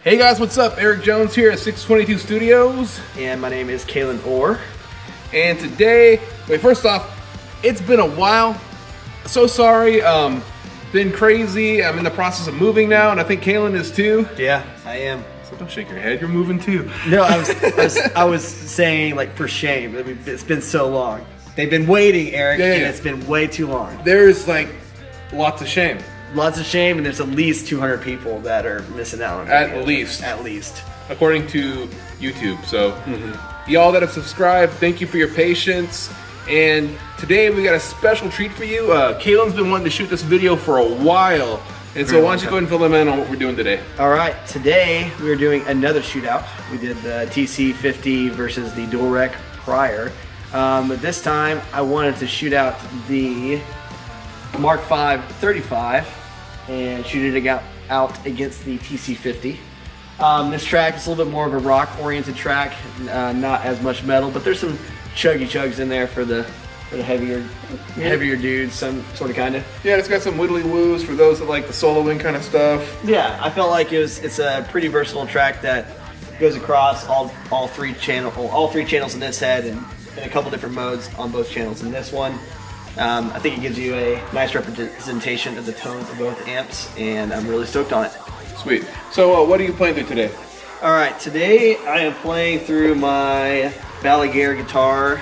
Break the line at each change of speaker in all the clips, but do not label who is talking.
Hey guys, what's up? Eric Jones here at 622 Studios.
And my name is Kalen Orr.
And today, first off, it's been a while. So sorry. Been crazy. I'm in the process of moving now, and I think Kalen is too.
Yeah, I am.
So don't shake your head. You're moving too.
No, I was saying, like, for shame. I mean, it's been so long. They've been waiting, Eric, and it's been way too long.
There's like lots of shame.
Lots of shame, and there's at least 200 people that are missing out on
videos.
At least.
According to YouTube. So, y'all that have subscribed, thank you for your patience. And today we got a special treat for you. Kalen's been wanting to shoot this video for a while. And so why don't you go ahead and fill them in on what we're doing today.
All right, today we're doing another shootout. We did the TC50 versus the dual rec prior. But this time I wanted to shoot out the Mark V 35 and shoot it out against the TC50. This track is a little bit more of a rock-oriented track, not as much metal, but there's some chuggy chugs in there for the heavier dudes, some sort of kind of.
Yeah, it's got some widdly woos for those that like the soloing kind of stuff.
Yeah, I felt like it's a pretty versatile track that goes across all three channels in this head and in a couple different modes on both channels in this one. I think it gives you a nice representation of the tones of both amps, and I'm really stoked on it.
Sweet. So what are you playing through today?
All right, today I am playing through my Balaguer guitar,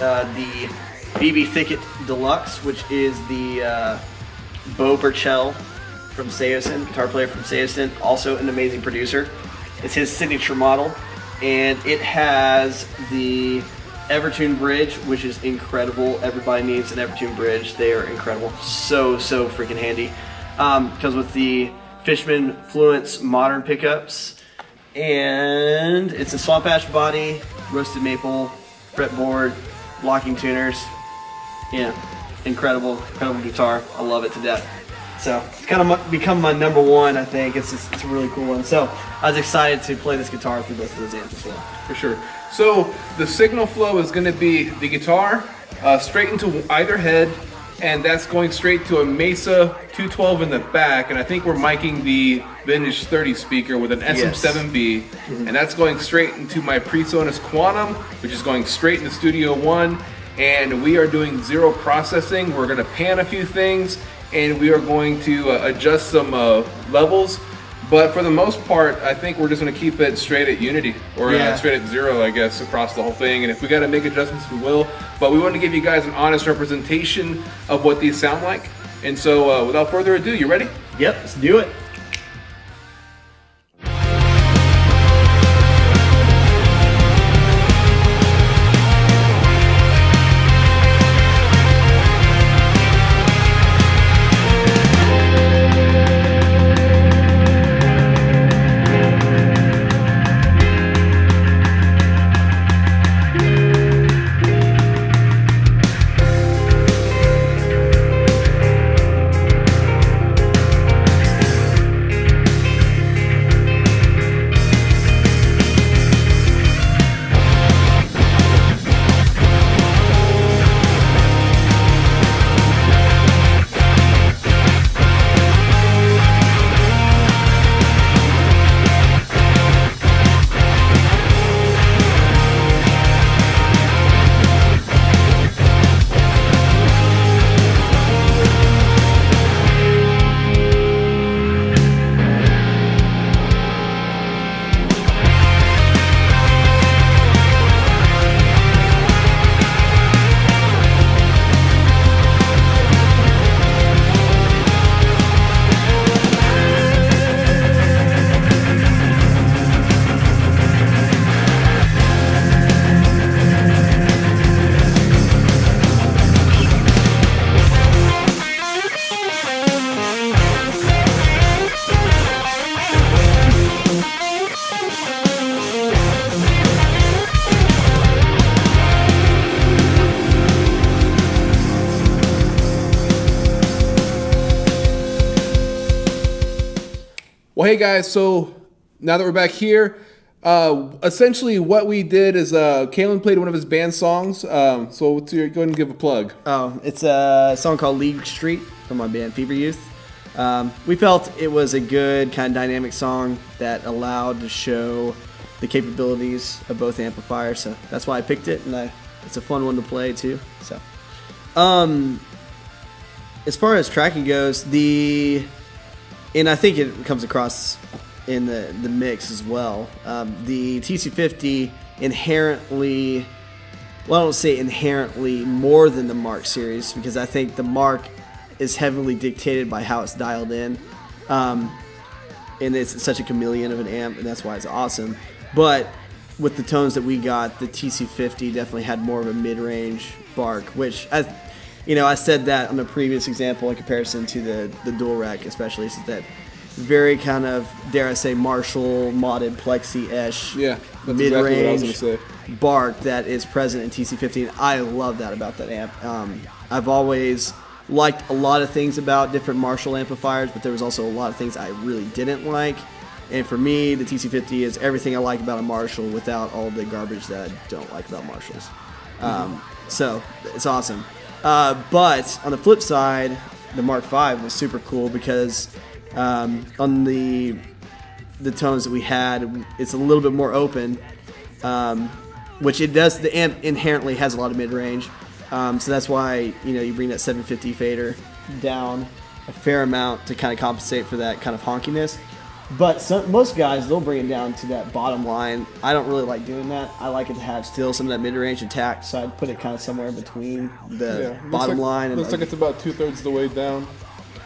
the BB Thicket Deluxe, which is the Bo Burchell from Seosin, guitar player from Seosin, also an amazing producer. It's his signature model, and it has the Evertune bridge, which is incredible. Everybody needs an Evertune bridge. They are incredible. So freaking handy. Comes with the Fishman Fluence modern pickups, and it's a Swamp Ash body, roasted maple fretboard, locking tuners. Yeah, incredible guitar. I love it to death. So it's kind of become my number one. I think it's a really cool one. So I was excited to play this guitar through both of those amps as well.
For sure. So the signal flow is going to be the guitar straight into either head, and that's going straight to a Mesa 212 in the back, and I think we're miking the Vintage 30 speaker with an SM7B, and that's going straight into my PreSonus Quantum, which is going straight into Studio One, and we are doing zero processing. We're going to pan a few things, and we are going to adjust some levels. But for the most part, I think we're just going to keep it straight at Unity, or straight at zero, I guess, across the whole thing. And if we got to make adjustments, we will. But we want to give you guys an honest representation of what these sound like. And so without further ado, you ready?
Yep, let's do it.
Well, hey guys, so now that we're back here, essentially what we did is Kalen played one of his band songs, so go ahead and give a plug.
Oh, it's a song called League Street from my band Fever Youth. we felt it was a good kind of dynamic song that allowed to show the capabilities of both amplifiers. So that's why I picked it, and it's a fun one to play too. So, as far as tracking goes, and I think it comes across in the mix as well. The TC50 inherently, well, I don't say inherently more than the Mark series, because I think the Mark is heavily dictated by how it's dialed in. And it's such a chameleon of an amp, and that's why it's awesome. But with the tones that we got, the TC50 definitely had more of a mid-range bark, which I said that on the previous example in comparison to the dual rack, especially, so that very kind of, dare I say, Marshall modded plexi-esh mid-range
exactly
bark that is present in TC50. And I love that about that amp. I've always liked a lot of things about different Marshall amplifiers, but there was also a lot of things I really didn't like. And for me, the TC50 is everything I like about a Marshall without all the garbage that I don't like about Marshalls. So it's awesome. But on the flip side, the Mark V was super cool because on the tones that we had, it's a little bit more open, which it does. The amp inherently has a lot of mid-range, so that's why you bring that 750 fader down a fair amount to kind of compensate for that kind of honkiness. But most guys, they'll bring it down to that bottom line. I don't really like doing that. I like it to have still some of that mid-range intact, so I'd put it kind of somewhere between the bottom line.
Looks like it's about 2/3 of the way down.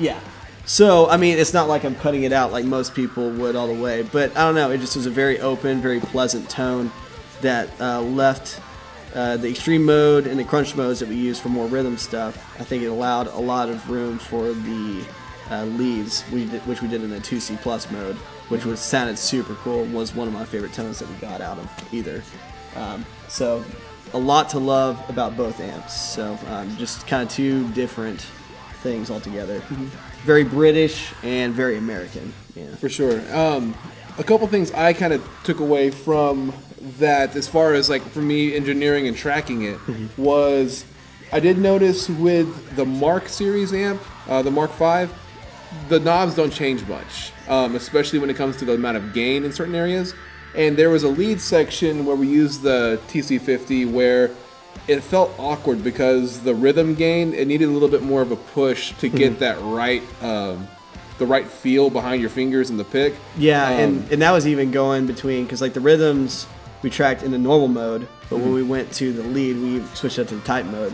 Yeah. So, I mean, it's not like I'm cutting it out like most people would all the way. But I don't know. It just was a very open, very pleasant tone that left the extreme mode and the crunch modes that we use for more rhythm stuff. I think it allowed a lot of room for the leads, which we did in a 2C plus mode, which sounded super cool. Was one of my favorite tones that we got out of either. So a lot to love about both amps. So just kind of two different things altogether. Very British and very American. Yeah,
for sure. A couple things I kind of took away from that, as far as like for me engineering and tracking it, was I did notice with the Mark series amp, the Mark V, the knobs don't change much, especially when it comes to the amount of gain in certain areas. And there was a lead section where we used the TC50 where it felt awkward because the rhythm gain, it needed a little bit more of a push to get that right, the right feel behind your fingers and the pick.
Yeah, and that was even going between, because like the rhythms we tracked in the normal mode, but when we went to the lead, we switched up to the type mode,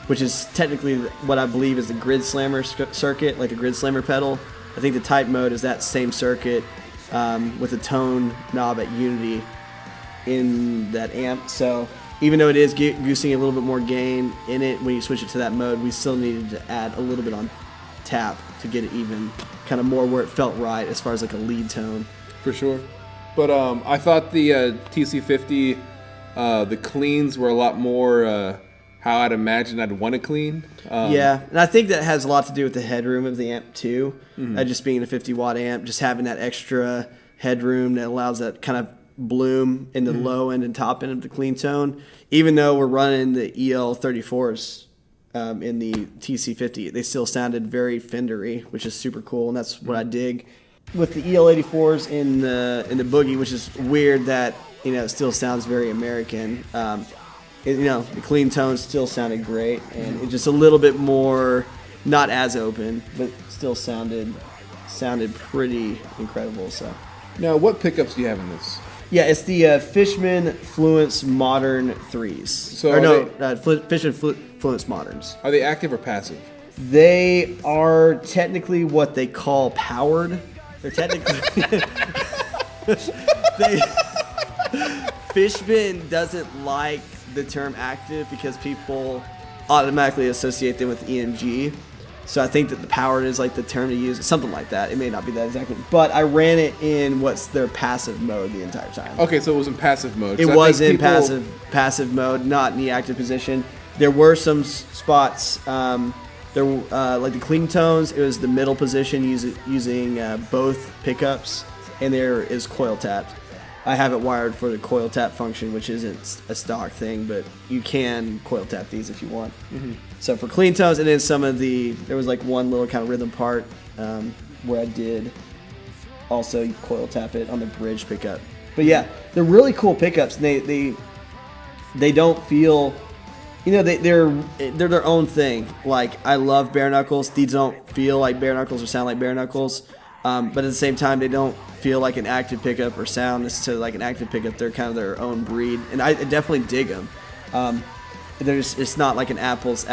which is technically what I believe is the grid slammer circuit, like a grid slammer pedal. I think the type mode is that same circuit with a tone knob at unity in that amp. So even though it is goosing a little bit more gain in it, when you switch it to that mode, we still needed to add a little bit on tap to get it even kind of more where it felt right as far as like a lead tone.
For sure. But I thought the TC50, the cleans were a lot more how I'd imagine I'd want to clean.
Yeah, and I think that has a lot to do with the headroom of the amp too. Just being a 50-watt amp, just having that extra headroom that allows that kind of bloom in the low end and top end of the clean tone. Even though we're running the EL34s in the TC50, they still sounded very Fendery, which is super cool, and that's what I dig. With the EL84s in the Boogie, which is weird that it still sounds very American. The clean tones still sounded great, and it just a little bit more, not as open, but still sounded pretty incredible. So
now, what pickups do you have in this?
Yeah, it's the Fishman Fluence Modern 3s. Fishman Fluence Moderns.
Are they active or passive?
They are technically what they call powered. They're technically Fishman doesn't like the term active because people automatically associate them with EMG. So I think that the powered is like the term to use, something like that. It may not be that exactly, but I ran it in what's their passive mode the entire time.
Okay, so it was in passive mode.
It was in passive mode, not in the active position. There were some spots. There, like the clean tones, it was the middle position using both pickups, and there is coil tapped. I have it wired for the coil tap function, which isn't a stock thing, but you can coil tap these if you want. So for clean tones, and then there was like one little kind of rhythm part where I did also coil tap it on the bridge pickup. But yeah, they're really cool pickups. And they don't feel, they're their own thing. Like, I love bare knuckles. These don't feel like bare knuckles or sound like bare knuckles. But at the same time, they don't feel like an active pickup or sound necessarily like an active pickup. They're kind of their own breed, and I definitely dig them. It's not like an apples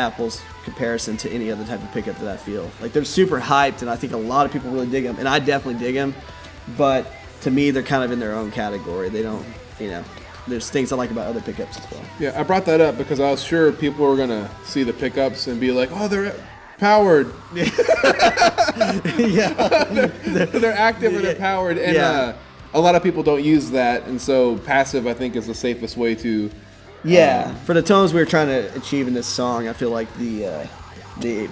comparison to any other type of pickup that I feel. Like, they're super hyped, and I think a lot of people really dig them, and I definitely dig them. But to me, they're kind of in their own category. They don't, there's things I like about other pickups as well.
Yeah, I brought that up because I was sure people were gonna see the pickups and be like, "Oh, they're powered."
Yeah,
they're active and they're powered, and a lot of people don't use that, and so passive, I think, is the safest way to.
For the tones we were trying to achieve in this song, I feel like the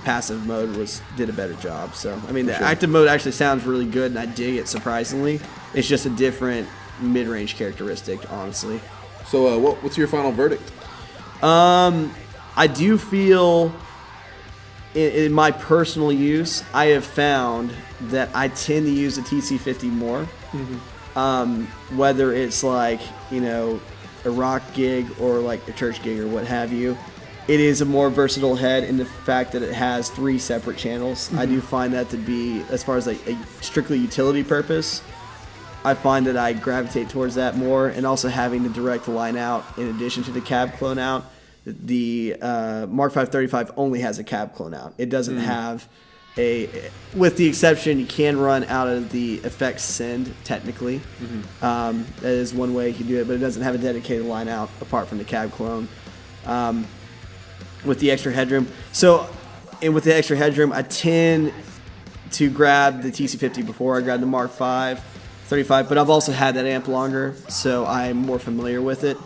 passive mode did a better job. So I mean, the active mode actually sounds really good, and I dig it surprisingly. It's just a different mid-range characteristic, honestly.
So what's your final verdict?
I do feel. In my personal use, I have found that I tend to use the TC50 more. Whether it's like, a rock gig or like a church gig or what have you. It is a more versatile head in the fact that it has 3 separate channels. I do find that to be, as far as like a strictly utility purpose, I find that I gravitate towards that more, and also having the direct line out in addition to the cab clone out. The Mark V 35 only has a cab clone out. It doesn't have with the exception, you can run out of the effects send technically. That is one way you can do it, but it doesn't have a dedicated line out apart from the cab clone. With the extra headroom. And with the extra headroom, I tend to grab the TC50 before I grab the Mark V 35, but I've also had that amp longer, so I'm more familiar with it.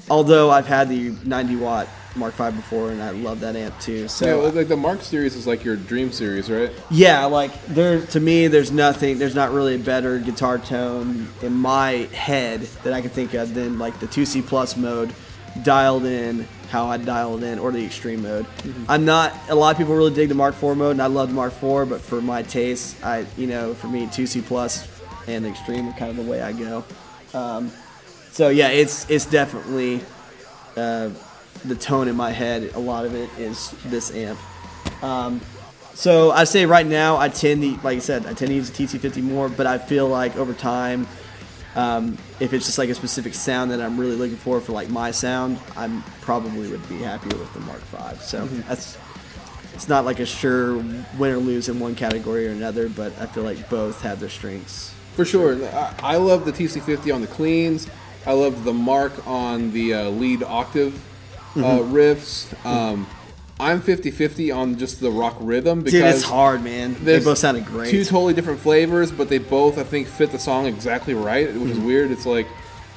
Although I've had the 90-watt Mark V before, and I love that amp too. So
yeah, like the Mark series is like your dream series, right?
Yeah, like to me, there's not really a better guitar tone in my head that I can think of than like the 2C Plus mode, dialed in how I dialed in, or the extreme mode. A lot of people really dig the Mark IV mode, and I love the Mark IV, but for my taste, for me, 2C Plus and the extreme are kind of the way I go. So yeah, it's definitely the tone in my head. A lot of it is this amp. So I say right now, I tend to, like I said, I tend to use the TC50 more, but I feel like over time, if it's just like a specific sound that I'm really looking for like my sound, I probably would be happier with the Mark V. So it's not like a sure win or lose in one category or another, but I feel like both have their strengths.
For sure. I love the TC50 on the cleans. I love the Mark on the lead octave riffs. I'm 50-50 on just the rock rhythm because
dude, it's hard, man. They both sounded great.
2 totally different flavors, but they both, I think, fit the song exactly right, which is weird. It's like,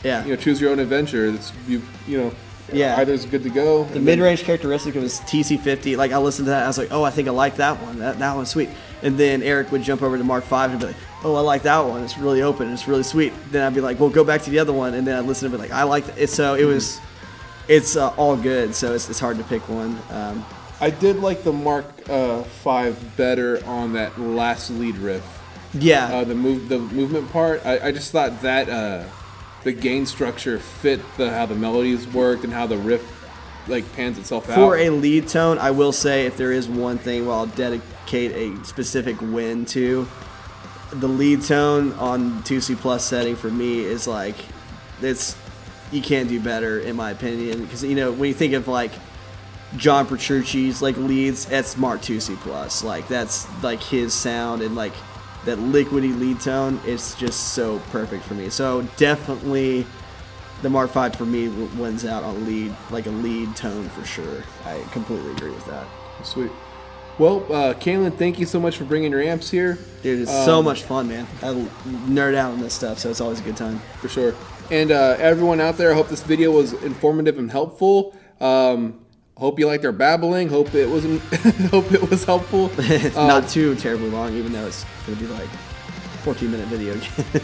choose your own adventure. It's either's good to go.
The mid-range characteristic was TC50. Like, I listened to that, I was like, oh, I think I like that one. That one's sweet. And then Eric would jump over to Mark V and be like, oh, I like that one. It's really open. It's really sweet. Then I'd be like, well, go back to the other one. And then I'd listen to it like, I like it. So it was, it's all good. So it's hard to pick one.
I did like the Mark V better on that last lead riff.
Yeah.
The movement part. I just thought that the gain structure fit how the melodies worked and how the riff like pans itself out.
For a lead tone, I will say if there is one thing where I'll dedicate a specific win to, the lead tone on 2C Plus setting for me is like, you can't do better in my opinion, because when you think of like John Petrucci's like leads, that's Mark 2C Plus, like that's like his sound, and like that liquidy lead tone is just so perfect for me. So definitely the Mark V for me wins out on lead, like a lead tone for sure. I completely agree with that.
Sweet. Well, Kalen, thank you so much for bringing your amps here.
Dude, it's so much fun, man. I nerd out on this stuff, so it's always a good time.
For sure. And everyone out there, I hope this video was informative and helpful. Hope you liked our babbling. Hope it wasn't. Hope it was helpful.
Not too terribly long, even though it's gonna be like 14-minute video.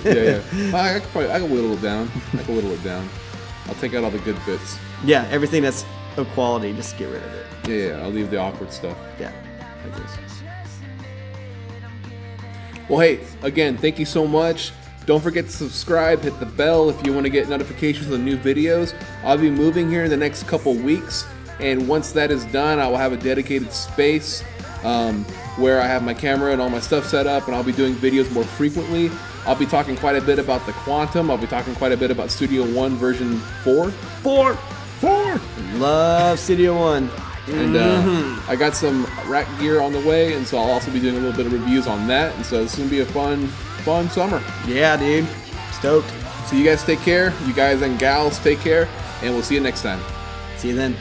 Yeah. I can whittle it down. I'll take out all the good bits.
Yeah, everything that's of quality, just get rid of it.
Yeah. I'll leave the awkward stuff.
Yeah, like this.
Well, hey, again, thank you so much. Don't forget to subscribe, hit the bell if you want to get notifications of new videos. I'll be moving here in the next couple weeks, and once that is done, I will have a dedicated space where I have my camera and all my stuff set up, and I'll be doing videos more frequently. I'll be talking quite a bit about the Quantum. I'll be talking quite a bit about Studio One version 4. 4!
Love Studio One.
And I got some rack gear on the way, and so I'll also be doing a little bit of reviews on that. And so it's going to be a fun summer.
Yeah, dude. Stoked.
So you guys take care. You guys and gals take care, and we'll see you next time.
See you then.